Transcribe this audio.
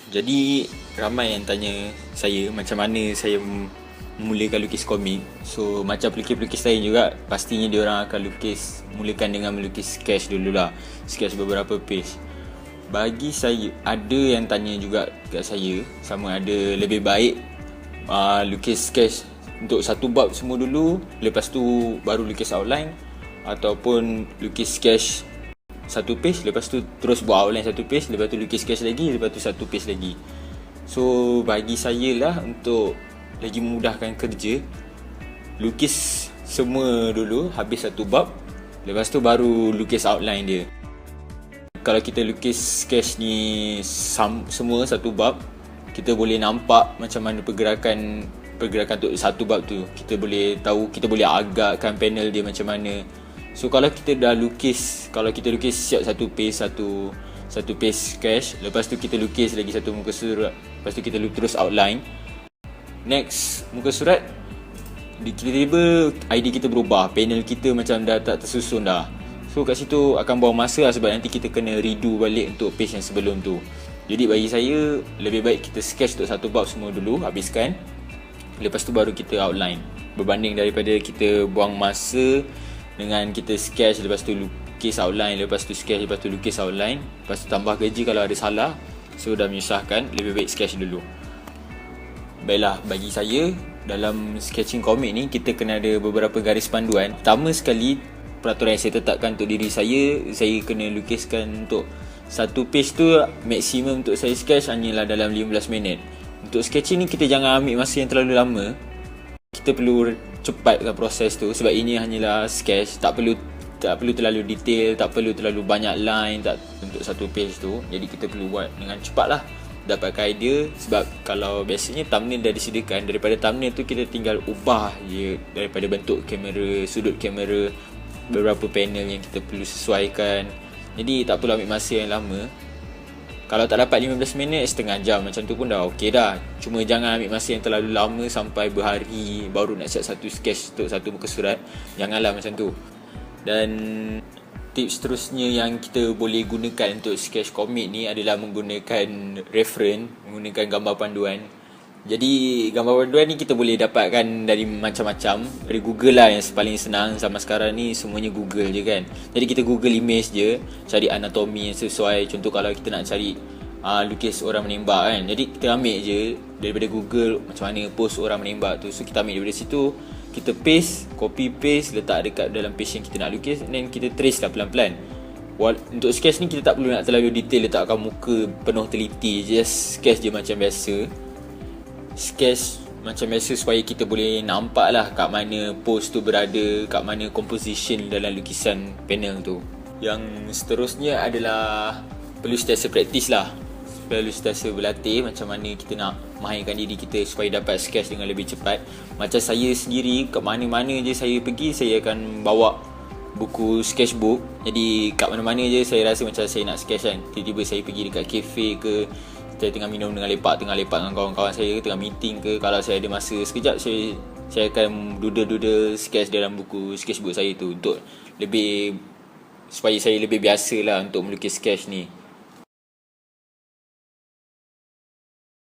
Jadi ramai yang tanya saya macam mana saya memulakan lukis komik. So macam pelukis-pelukis lain juga, pastinya diorang akan mulakan dengan melukis sketch dululah. Sketch beberapa page. Bagi saya, ada yang tanya juga kat saya, sama ada lebih baik lukis sketch untuk satu bab semua dulu, lepas tu baru lukis outline, ataupun lukis sketch satu page, lepas tu terus buat outline satu page, lepas tu lukis sketch lagi, lepas tu satu page lagi. So bagi saya lah, untuk lagi memudahkan kerja, lukis semua dulu habis satu bab, lepas tu baru lukis outline dia. Kalau kita lukis sketch ni semua satu bab, kita boleh nampak macam mana pergerakan untuk satu bab tu. Kita boleh tahu, kita boleh agakkan panel dia macam mana. So kalau kita lukis siap satu page sketch, lepas tu kita lukis lagi satu muka surat, lepas tu kita terus outline. Next muka surat, tiba-tiba idea kita berubah, panel kita macam dah tak tersusun dah. So kat situ akan buang masa lah, sebab nanti kita kena redo balik untuk page yang sebelum tu. Jadi bagi saya, lebih baik kita sketch untuk satu bab semua dulu, habiskan, lepas tu baru kita outline, berbanding daripada kita buang masa dengan kita sketch, lepas tu lukis outline, lepas tu sketch, lepas tu lukis outline, lepas tu tambah kerja kalau ada salah. So dah menyusahkan, lebih baik sketch dulu. Baiklah, bagi saya, dalam sketching komik ni, kita kena ada beberapa garis panduan. Pertama sekali, peraturan yang saya tetapkan untuk diri saya kena lukiskan untuk satu page tu, maksimum untuk saya sketch hanyalah dalam 15 minit. Untuk sketching ni, kita jangan ambil masa yang terlalu lama. Kita perlu cepatkan proses tu, sebab ini hanyalah sketch, tak perlu terlalu detail, tak perlu terlalu banyak line untuk satu page tu. Jadi kita perlu buat dengan cepat lah, dapatkan idea. Sebab kalau biasanya thumbnail dah disediakan, daripada thumbnail tu kita tinggal ubah je daripada bentuk kamera, sudut kamera, beberapa panel yang kita perlu sesuaikan. Jadi tak perlu ambil masa yang lama. Kalau tak dapat 15 minit, setengah jam macam tu pun dah okey dah. Cuma jangan ambil masa yang terlalu lama sampai berhari baru nak siap satu sketch untuk satu muka surat. Janganlah macam tu. Dan tips seterusnya yang kita boleh gunakan untuk sketch komik ni adalah menggunakan reference, menggunakan gambar panduan. Jadi gambar panduan ni kita boleh dapatkan dari macam-macam, dari Google lah yang paling senang. Zaman sekarang ni semuanya Google je kan. Jadi kita Google image je, cari anatomi yang sesuai. Contoh kalau kita nak cari lukis orang menembak kan, jadi kita ambil je daripada Google macam mana pose orang menembak tu. So kita ambil daripada situ, kita paste, copy paste, letak dekat dalam page yang kita nak lukis, dan kita trace lah pelan-pelan. Untuk sketch ni kita tak perlu nak terlalu detail, letakkan muka penuh teliti, just sketch je macam biasa. Sketch macam biasa supaya kita boleh nampak lah kat mana pose tu berada, kat mana composition dalam lukisan panel tu. Yang seterusnya adalah perlu sentiasa praktis lah, perlu sentiasa berlatih macam mana kita nak mahinkan diri kita supaya dapat sketch dengan lebih cepat. Macam saya sendiri, kat mana-mana je saya pergi, saya akan bawa buku sketchbook. Jadi kat mana-mana je saya rasa macam saya nak sketch kan, tiba-tiba saya pergi dekat cafe ke, saya tengah minum dengan lepak dengan kawan-kawan saya, tengah meeting ke, kalau saya ada masa sekejap, saya akan doodle sketch dalam buku sketchbook saya tu, untuk supaya saya lebih biasa lah untuk melukis sketch ni.